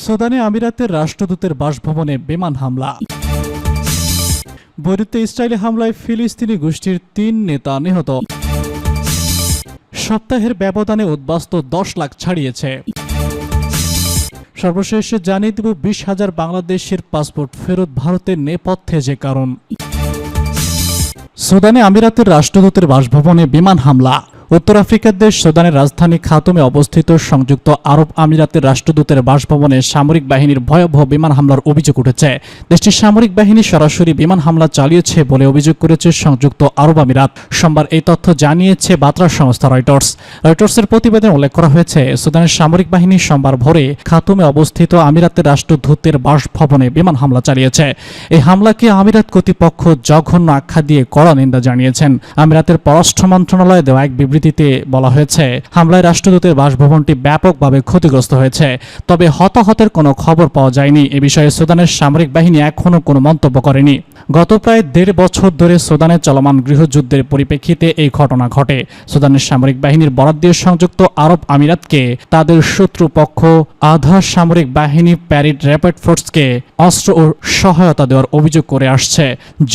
সুদানে আমিরাতের রাষ্ট্রদূতের বাসভবনে বিমান হামলা। বৈরুতে ইসরায়েলি হামলায় ফিলিস্তিনি গোষ্ঠীর ৩ নেতা নিহত। সপ্তাহের ব্যবধানে উদ্বাস্তু ১০ লাখ ছাড়িয়েছে। সর্বশেষে জানিয়ে দেব ২০,০০০ বাংলাদেশের পাসপোর্ট ফেরত ভারতের নেপথ্যে যে কারণ। সুদানে আমিরাতের রাষ্ট্রদূতের বাসভবনে বিমান হামলা। উত্তর আফ্রিকার দেশ সুদানের রাজধানী খার্তুমে অবস্থিত সংযুক্ত আরব আমিরাতের রাষ্ট্রদূতের বাসভবনে সামরিক বাহিনীর ভয়াবহ বিমান হামলার অভিযোগ উঠেছে। দেশটির সামরিক বাহিনী সরাসরি বিমান হামলা চালিয়েছে বলে অভিযোগ করেছে সংযুক্ত আরব আমিরাত। সোমবার এই তথ্য জানিয়েছে বার্তা সংস্থা রয়টার্সের প্রতিবেদনে উল্লেখ করা হয়েছে, সুদানের সামরিক বাহিনী সোমবার ভোরে খার্তুমে অবস্থিত আমিরাতের রাষ্ট্রদূতের বাসভবনে বিমান হামলা চালিয়েছে। এই হামলাকে আমিরাত কর্তৃপক্ষ জঘন্য আখ্যা দিয়ে কড়া নিন্দা জানিয়েছেন। আমিরাতের পররাষ্ট্র মন্ত্রণালয়ে দেওয়া এক বিবৃতিতে বলা হয়েছে, হামলায় রাষ্ট্রদূতের বাসভবনটি ব্যাপকভাবে ক্ষতিগ্রস্ত হয়েছে, তবে হতাহতের কোনো খবর পাওয়া যায়নি। এ বিষয়ে সুদানের সামরিক বাহিনী এখনও কোনো মন্তব্য করেনি। গত প্রায় ১.৫ বছর ধরে সুদানে চলমান গৃহযুদ্ধের পরিপ্রেক্ষিতে এই ঘটনা ঘটে। সুদানের সামরিক বাহিনীর বরাত দিয়ে সংযুক্ত আরব আমিরাতকে তাদের শত্রুপক্ষ আধা সামরিক বাহিনী প্যারিড র্যাপিড ফোর্সকে অস্ত্র ও সহায়তা দেওয়ার অভিযোগ করে আসছে,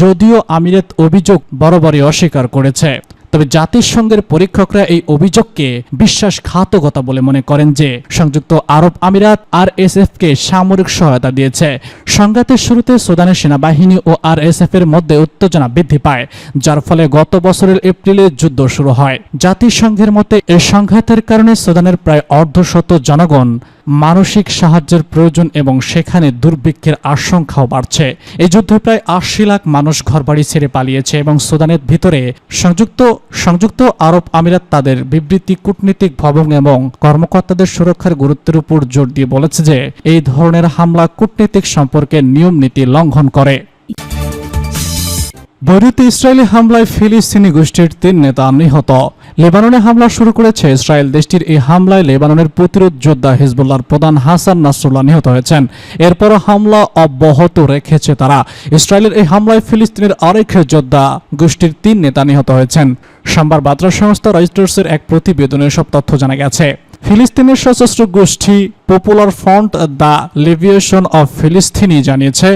যদিও আমিরাত অভিযোগ বরাবরই অস্বীকার করেছে। তবে জাতিসংঘের পরীক্ষকরা এই অভিযোগকে বিশ্বাসঘাতকতা বলে মনে করেন যে সংযুক্ত আরব আমিরাত আরএসএফকে সামরিক সহায়তা দিয়েছে। সংঘাতের শুরুতে সুদানের সেনাবাহিনী ও আরএসএফ এর মধ্যে উত্তেজনা বৃদ্ধি পায়, যার ফলে গত বছরের এপ্রিলে যুদ্ধ শুরু হয়। জাতিসংঘের মতে এই সংঘাতের কারণে সুদানের প্রায় অর্ধশত জনগণ মানসিক সাহায্যের প্রয়োজন এবং সেখানে দুর্ভিক্ষের আশঙ্কাও বাড়ছে। এই যুদ্ধে প্রায় ৮০ লাখ মানুষ ঘরবাড়ি ছেড়ে পালিয়েছে এবং সুদানের ভিতরে সংযুক্ত আরব আমিরাত তাদের বিবৃতি কূটনীতিক ভবন এবং কর্মকর্তাদের সুরক্ষার গুরুত্বের উপর জোর দিয়ে বলেছে যে এই ধরনের হামলা কূটনীতিক সম্পর্কের নিয়ম নীতি লঙ্ঘন করে। বৈরুতে ইসরায়েলি হামলায় ফিলিস্তিনি গোষ্ঠীর ৩ নেতা নিহত। লেবাননে হামলা শুরু করেছে ইসরায়েল। দেশটির এই হামলায় লেবাননের প্রতিরোধ যোদ্ধা হিজবুল্লাহর প্রধান হাসান নাসরুল্লাহ নিহত হয়েছেন। এরপরও হামলা অব্যাহত রেখেছে তারা। ইসরায়েলের এই হামলায় ফিলিস্তিনের আরেক যোদ্ধা গোষ্ঠীর ৩ নেতা নিহত হয়েছেন। সোমবার বার্তা সংস্থা রয়টার্সের এক প্রতিবেদনে সব তথ্য জানা গেছে। ফিলিস্তিনের সশস্ত্র গোষ্ঠী popular front the liberation of ফিলিস্তিনি জানিয়েছে,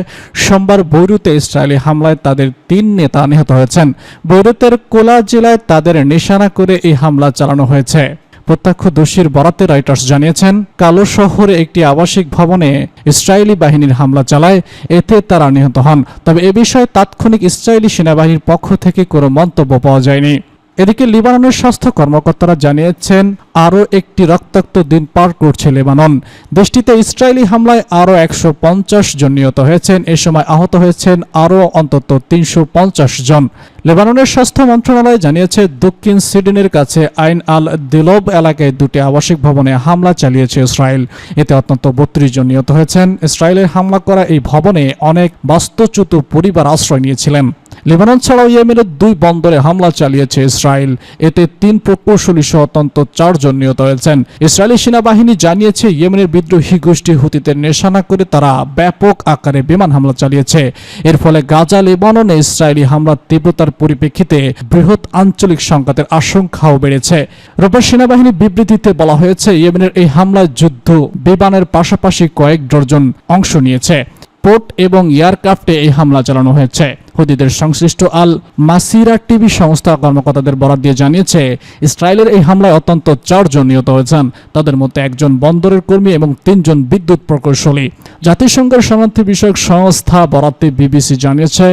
সোমবার বৈরুতে ইসরায়েলি হামলায় তাদের ৩ নেতা নিহত হয়েছেন। বৈরুতের কোলা জেলায় তাদের নিশানা করে এই হামলা চালানো হয়েছে। প্রত্যক্ষদর্শীর বরাতে রয়টার্স জানিয়েছেন, কালো শহরে একটি আবাসিক ভবনে ইসরায়েলি বাহিনীর হামলা চালায়, এতে তারা নিহত হন। তবে এ বিষয়ে তাৎক্ষণিক ইসরায়েলি সেনাবাহিনীর পক্ষ থেকে কোনো মন্তব্য পাওয়া যায়নি। এদিকে লিবাননের স্বাস্থ্য কর্মকর্তারা জানিয়েছেন, আরও একটি রক্তাক্ত দিন পার করছে লেবানন। দেশটিতে ইসরায়েলি হামলায় আরও ১৫০ জন নিহত হয়েছেন। এ সময় আহত হয়েছেন আরও অন্তত ৩৫০ জন। লেবাননের স্বাস্থ্য মন্ত্রণালয় জানিয়েছে, দক্ষিণ সিডনের কাছে আইন আল দিলব এলাকায় ২টি আবাসিক ভবনে হামলা চালিয়েছে ইসরায়েল। এতে অন্তত ৩২ জন নিহত হয়েছেন। ইসরায়েলের হামলা করা এই ভবনে অনেক বাস্তুচ্যুত পরিবার আশ্রয় নিয়েছিলেন। লেবানন ছাড়াও ইয়েমেনের ২ বন্দরে হামলা চালিয়েছে ইসরায়েল। এতে ৩ প্রকৌশলী সহ অন্তত ৪ জন নিহত হয়েছেন। ইসরায়েলি সেনাবাহিনী জানিয়েছে, ইয়েমেনের বিদ্রোহী গোষ্ঠী হুতিদের নিশানা করে তারা ব্যাপক আকারে বিমান হামলা চালিয়েছে। এর ফলে গাজা লেবাননে ইসরায়েলি হামলার তীব্রতার পরিপ্রেক্ষিতে বৃহৎ আঞ্চলিক সংঘাতের আশঙ্কাও বেড়েছে। রোববার সেনাবাহিনী বিবৃতিতে বলা হয়েছে, ইয়েমেনের এই হামলায় যুদ্ধ বিমানের পাশাপাশি কয়েক ডজন অংশ নিয়েছে। পোর্ট এবং এয়ারক্রাফটে এই হামলা চালানো হয়েছে। হুতিদের সংশ্লিষ্ট আল মাসিরা টিভি সংস্থা কর্মকর্তাদের বরাত দিয়ে জানিয়েছে, ইসরায়েলের এই হামলায় অন্তত ৪ জন নিহত হয়েছেন। তাদের মধ্যে ১ জন বন্দরের কর্মী এবং ৩ জন বিদ্যুৎ প্রকৌশলী। জাতিসংঘের শরণার্থী বিষয়ক সংস্থা বরাতে বিবিসি জানিয়েছে,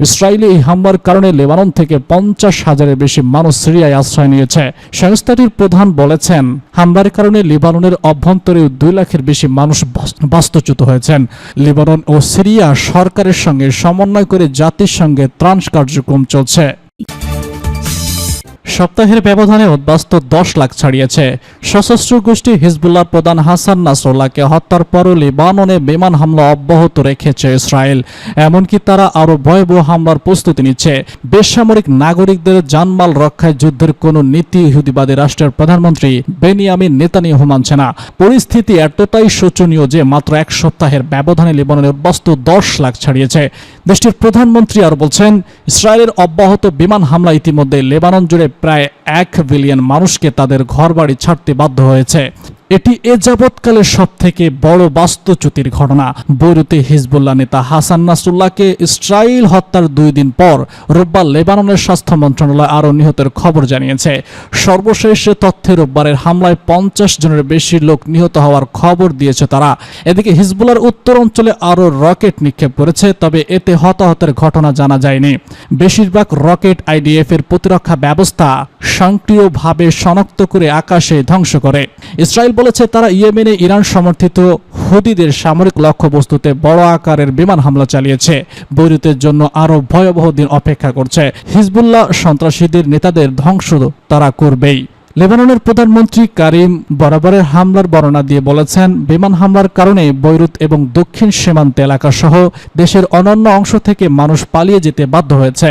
ইসরায়েলি এই হামলার কারণে লেবানন থেকে ৫০,০০০-এর বেশি মানুষ সিরিয়ায় আশ্রয় নিয়েছে। সংস্থাটির প্রধান বলেছেন, হামলার কারণে লেবাননের অভ্যন্তরে ২ লাখের বেশি মানুষ বাস্তুচ্যুত হয়েছেন। লেবানন ও সিরিয়া সরকারের সঙ্গে সমন্বয় করে জাতিসংঘে ত্রাণ কার্যক্রম চলছে। সপ্তাহের ব্যবধানে উদ্বাস্তু ১০ লাখ ছাড়িয়েছে। সশস্ত্র গোষ্ঠী হিজবুল্লাহর প্রধান হাসান নাসরুল্লাহকে হত্যার পরও লেবাননে বিমান হামলা অব্যাহত রেখেছে ইসরায়েল। এমনকি তারা আরও ভয়াবহ হামলার প্রস্তুতি নিচ্ছে। বেসামরিক নাগরিকদের জানমাল রক্ষায় যুদ্ধের কোনো নীতি ইহুদিবাদী রাষ্ট্রের প্রধানমন্ত্রী বেনিয়ামিন নেতানিয়াহু মানছে না। পরিস্থিতি এতটাই শোচনীয় যে মাত্র ১ সপ্তাহের ব্যবধানে লেবাননের উদ্বাস্তু ১০ লাখ ছাড়িয়েছে। দেশটির প্রধানমন্ত্রী আর বলছেন, ইসরায়েলের অব্যাহত বিমান হামলা ইতিমধ্যে লেবানন জুড়ে প্রায় ১ বিলিয়ন মানুষকে তাদের ঘরবাড়ি ছাড়তে বাধ্য হয়েছে। এটি এ যাবৎকালের সবথেকে বড় বাস্তুচ্যুতির ঘটনা। বৈরুতে হিজবুল্লাহ নেতা হাসান নাসরুল্লাহকে ইসরাইল হত্যার 2 দিন পর রোববার লেবাননের স্বাস্থ্য মন্ত্রণালয় আরও নিহতের খবর জানিয়েছে। সর্বশেষ তথ্যে রোববারের হামলায় 50 জনের বেশি লোক নিহত হওয়ার খবর দিয়েছে তারা। এদিকে হিজবুল্লাহর উত্তর অঞ্চলে আরও রকেট নিক্ষেপ করেছে, তবে এতে হতাহতের ঘটনা জানা যায়নি। বেশিরভাগ রকেট আইডিএফ এর প্রতিরক্ষা ব্যবস্থা সক্রিয়ভাবে শনাক্ত করে আকাশে ধ্বংস করে। ইসরায়েল বলেছে তারা ইয়েমেনে ইরান সমর্থিত হুদিদের সামরিক লক্ষ্যবস্তুতে বড় আকারের বিমান হামলা চালিয়েছে। বৈরুতের জন্য আরও ভয়াবহ দিন অপেক্ষা করছে। হিজবুল্লাহ সন্ত্রাসীদের নেতাদের ধ্বংস তারা করবেই। লেবাননের প্রধানমন্ত্রী কারিম বরাবরের হামলার বর্ণনা দিয়ে বলেছেন, বিমান হামলার কারণে বৈরুত এবং দক্ষিণ সীমান্ত এলাকা সহ দেশের অন্যান্য অংশ থেকে মানুষ পালিয়ে যেতে বাধ্য হয়েছে।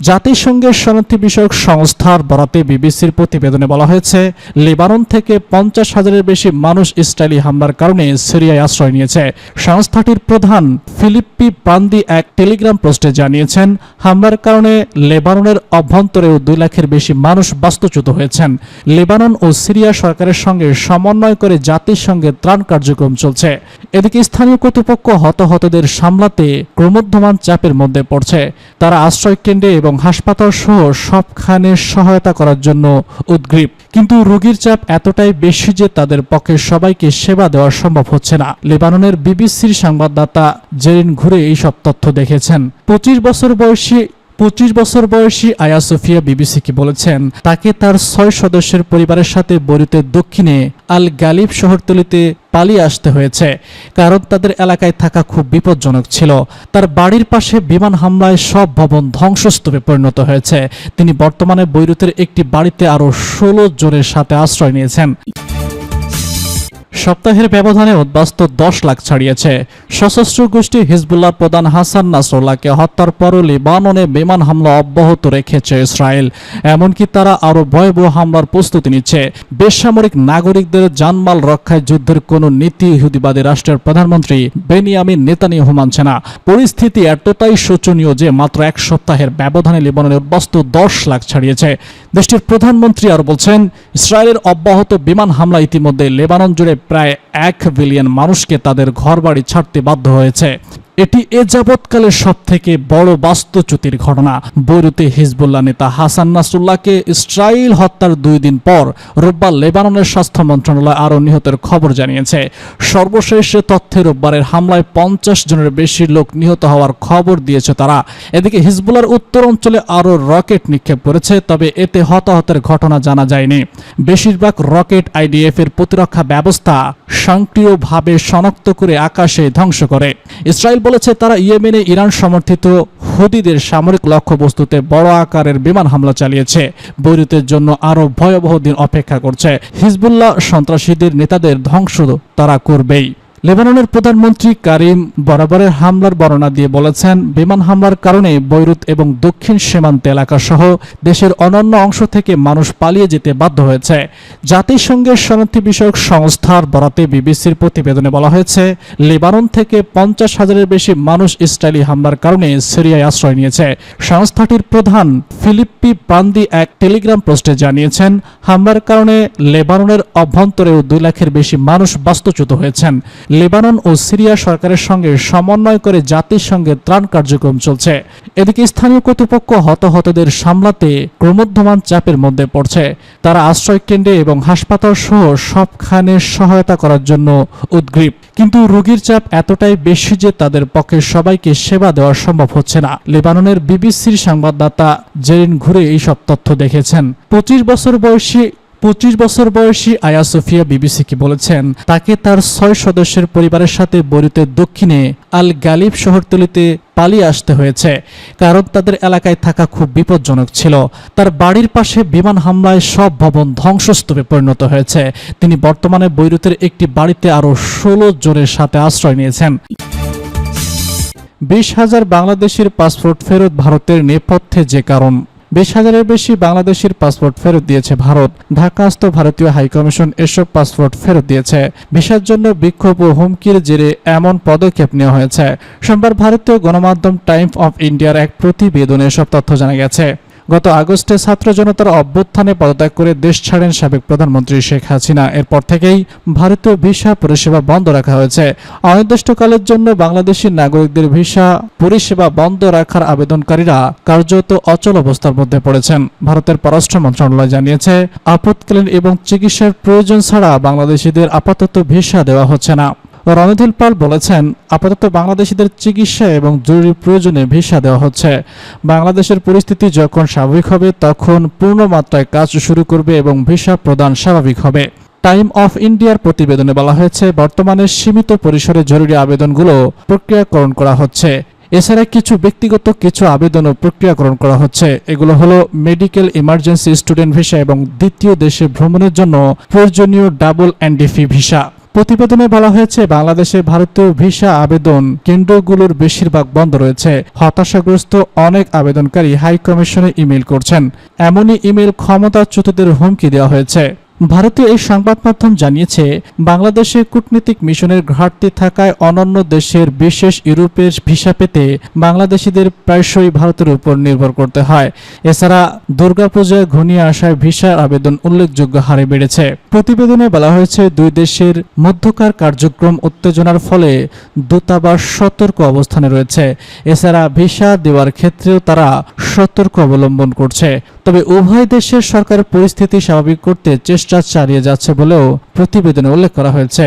জাতিসংঘের শরণার্থী বিষয়ক সংস্থার বরাতে বিবিসির প্রতিবেদনে বলা হয়েছে, লেবানন থেকে 50,000-এর বেশি মানুষ ইসরায়েলি হামলার কারণে সিরিয়ায় আশ্রয় নিয়েছে। সংস্থাটির প্রধান ফিলিপ্পি প্রান্দি এক টেলিগ্রাম পোস্টে জানিয়েছেন, হামলার কারণে লেবাননের অভ্যন্তরেও 2 লাখের বেশি মানুষ বাস্তুচ্যুত হয়েছেন। লেবানন ও সিরিয়া সরকারের সঙ্গে সমন্বয় করে জাতিসংঘের ত্রাণ কার্যক্রম চলছে। এদিকে স্থানীয় কর্তৃপক্ষ হতাহতদের সামলাতে ক্রমবর্ধমান চাপের মধ্যে পড়ছে। তারা আশ্রয় কেন্দ্রে এবং হাসপাতাল সহ সবখানে সহায়তা করার জন্য উদ্গ্রীব, কিন্তু রোগীর চাপ এতটাই বেশি যে তাদের পক্ষে সবাইকে সেবা দেওয়া সম্ভব হচ্ছে না। লেবাননের বিবিসির সংবাদদাতা জেরিন ঘুরে এইসব তথ্য দেখেছেন। 25 বছর বয়সী আয়া সোফিয়া বিবিসিকে বলেছেন, তাকে তার 6 সদস্যের পরিবারের সাথে বৈরুতের দক্ষিণে আল গালিব শহরতলিতে পালিয়ে আসতে হয়েছে, কারণ তাদের এলাকায় থাকা খুব বিপজ্জনক ছিল। তার বাড়ির পাশে বিমান হামলায় সব ভবন ধ্বংসস্তূপে পরিণত হয়েছে। তিনি বর্তমানে বৈরুতের একটি বাড়িতে আরও 16 জনের সাথে আশ্রয় নিয়েছেন। সপ্তাহের ব্যবধানে উদ্বাস্তু 10 লাখ ছাড়িয়েছে। সশস্ত্র গোষ্ঠী হিজবুল্লাহ প্রধান হাসান নাসরুল্লাহকে হত্যার পরও লেবাননে বিমান হামলা অব্যাহত রেখেছে ইসরায়েল। এমনকি তারা আরও ভয়াবহ হামলার প্রস্তুতি নিচ্ছে। বেসামরিক নাগরিকদের জানমাল রক্ষায় যুদ্ধের কোনো নীতি ইহুদিবাদী রাষ্ট্রের প্রধানমন্ত্রী বেনিয়ামিন নেতানিয়াহু মানছে না। পরিস্থিতি এতটাই শোচনীয় যে মাত্র 1 সপ্তাহের ব্যবধানে লেবাননে উদ্বাস্তু 10 লাখ ছাড়িয়েছে। দেশটির প্রধানমন্ত্রী আর বলছেন, ইসরায়েলের অব্যাহত বিমান হামলা ইতিমধ্যে লেবানন জুড়ে প্রায় 1 বিলিয়ন মানুষকে তাদের ঘরবাড়ি ছাড়তে বাধ্য হয়েছে। এটি এ যাবৎকালের সবথেকে বড় বাস্তুচ্যুতির ঘটনা। বৈরুতে হিজবুল্লাহ নেতা হাসান নাসরুল্লাহকে ইসরাইল হত্যার 2 দিন পর রোববার লেবাননের স্বাস্থ্য মন্ত্রণালয় আরও নিহতের খবর জানিয়েছে। সর্বশেষ তথ্যে রোববারের হামলায় 50 জনের বেশি লোক নিহত হওয়ার খবর দিয়েছে তারা। এদিকে হিজবুল্লাহর উত্তর অঞ্চলে আরও রকেট নিক্ষেপ করেছে, তবে এতে হতাহতের ঘটনা জানা যায়নি। বেশিরভাগ রকেট আইডিএফ এর প্রতিরক্ষা ব্যবস্থা সক্রিয়ভাবে শনাক্ত করে আকাশে ধ্বংস করে। ইসরায়েল বলেছে তারা ইয়েমেনে ইরান সমর্থিত হুদিদের সামরিক লক্ষ্যবস্তুতে বড় আকারের বিমান হামলা চালিয়েছে। বৈরুতের জন্য আরও ভয়াবহ দিন অপেক্ষা করছে। হিজবুল্লাহ সন্ত্রাসীদের নেতাদের ধ্বংস তারা করবেই। লেবাননের প্রধানমন্ত্রী কারিম বরাবরের হামলার বর্ণনা দিয়ে বলেছেন, বিমান হামলার কারণে বৈরুত এবং দক্ষিণ সীমান্ত এলাকা সহ দেশের অন্যান্য অংশ থেকে মানুষ পালিয়ে যেতে বাধ্য হয়েছে। জাতিসংঘের শরণার্থী বিষয়ক সংস্থার বরাতে বিবিসির প্রতিবেদনে বলা হয়েছে, লেবানন থেকে 50,000-এর বেশি মানুষ ইসরায়েলি হামলার কারণে সিরিয়ায় আশ্রয় নিয়েছে। সংস্থাটির প্রধান ফিলিপ্পি প্রান্দি এক টেলিগ্রাম পোস্টে জানিয়েছেন, হামলার কারণে লেবাননের অভ্যন্তরেও 2 লাখের বেশি মানুষ বাস্তুচ্যুত হয়েছেন। লেবানন ও সিরিয়া সরকারের সঙ্গে সমন্বয় করে জাতিসংঘের ত্রাণ কার্যক্রম চলছে। এদিকে স্থানীয় কর্তৃপক্ষ হতাহতদের সামলাতে ক্রমবর্ধমান চাপের মধ্যে পড়ছে। তারা আশ্রয় কেন্দ্রে এবং হাসপাতাল সহ সবখানে সহায়তা করার জন্য উদ্গ্রীব, কিন্তু রোগীর চাপ এতটাই বেশি যে তাদের পক্ষে সবাইকে সেবা দেওয়া সম্ভব হচ্ছে না। লেবাননের বিবিসির সংবাদদাতা জেরিন ঘুরে এইসব তথ্য দেখেছেন। 25 বছর বয়সী আয়া সোফিয়া বিবিসিকে বলেছেন, তাকে তার 6 সদস্যের পরিবারের সাথে বৈরুতের দক্ষিণে আল গালিব শহরতলিতে পালিয়ে আসতে হয়েছে, কারণ তাদের এলাকায় থাকা খুব বিপজ্জনক ছিল। তার বাড়ির পাশে বিমান হামলায় সব ভবন ধ্বংসস্তূপে পরিণত হয়েছে। তিনি বর্তমানে বৈরুতের একটি বাড়িতে আরও 16 জনের সাথে আশ্রয় নিয়েছেন। 20,000 বাংলাদেশির পাসপোর্ট ফেরত ভারতের নেপথ্যে যে কারণ। 20,000-এর বেশি বাংলাদেশের পাসপোর্ট ফেরত দিয়েছে ভারত। ঢাকাস্থ ভারতীয় হাইকমিশন এসব পাসপোর্ট ফেরত দিয়েছে। ভিসার জন্য বিক্ষোভ ও হুমকির জেরে এমন পদক্ষেপ নেওয়া হয়েছে। সোমবার ভারতীয় গণমাধ্যম টাইমস অফ ইন্ডিয়ার এক প্রতিবেদনে এসব তথ্য জানা গেছে। গত আগস্টে ছাত্র জনতার অভ্যুত্থানে পদত্যাগ করে দেশ ছাড়েন সাবেক প্রধানমন্ত্রী শেখ হাসিনা। এরপর থেকেই ভারতীয় ভিসা পরিষেবা বন্ধ রাখা হয়েছে। অনির্দিষ্টকালের জন্য বাংলাদেশি নাগরিকদের ভিসা পরিষেবা বন্ধ রাখার আবেদনকারীরা কার্যত অচল অবস্থার মধ্যে পড়েছেন। ভারতের পররাষ্ট্র মন্ত্রণালয় জানিয়েছে, আপৎকালীন এবং চিকিৎসার প্রয়োজন ছাড়া বাংলাদেশিদের আপাতত ভিসা দেওয়া হচ্ছে না। রণধীর পাল বলেছেন, আপাতত বাংলাদেশিদের চিকিৎসা এবং জরুরি প্রয়োজনে ভিসা দেওয়া হচ্ছে। বাংলাদেশের পরিস্থিতি যখন স্বাভাবিক হবে তখন পূর্ণ মাত্রায় কাজ শুরু করবে এবং ভিসা প্রদান স্বাভাবিক হবে। টাইম অফ ইন্ডিয়ার প্রতিবেদনে বলা হয়েছে, বর্তমানে সীমিত পরিসরে জরুরি আবেদনগুলো প্রক্রিয়াকরণ করা হচ্ছে। এছাড়া কিছু আবেদনও প্রক্রিয়াকরণ করা হচ্ছে। এগুলো হলো মেডিকেল ইমার্জেন্সি স্টুডেন্ট ভিসা এবং দ্বিতীয় দেশে ভ্রমণের জন্য প্রয়োজনীয় ডাবল এনডিপি ভিসা। প্রতিবেদনে বলা হয়েছে, বাংলাদেশে ভারতীয় ভিসা আবেদন কেন্দ্রগুলোর বেশিরভাগ বন্ধ রয়েছে। হতাশাগ্রস্ত অনেক আবেদনকারী হাই কমিশনে ইমেল করছেন। এমনই ইমেল ক্ষমতাচ্যুতদের হুমকি দেওয়া হয়েছে। ভারতীয় এই সংবাদ মাধ্যম জানিয়েছে, বাংলাদেশে কূটনীতিক মিশনের ঘাটতি থাকায় অন্যান্য দেশের বিশেষ ইউরোপের ভিসা পেতে বাংলাদেশিদের প্রায়শই ভারতের উপর নির্ভর করতে হয়। এছাড়া দুর্গাপূজায় ঘনিয়ে আসায় ভিসার আবেদন উল্লেখযোগ্য হারে বেড়েছে। প্রতিবেদনে বলা হয়েছে, দুই দেশের মধ্যকার কার্যক্রম উত্তেজনার ফলে দূতাবাস সতর্ক অবস্থানে রয়েছে। এছাড়া ভিসা দেওয়ার ক্ষেত্রেও তারা সতর্ক অবলম্বন করছে। তবে উভয় দেশের সরকারের পরিস্থিতি স্বাভাবিক করতে চেষ্টা চালিয়ে যাচ্ছে বলেও প্রতিবেদনে উল্লেখ করা হয়েছে।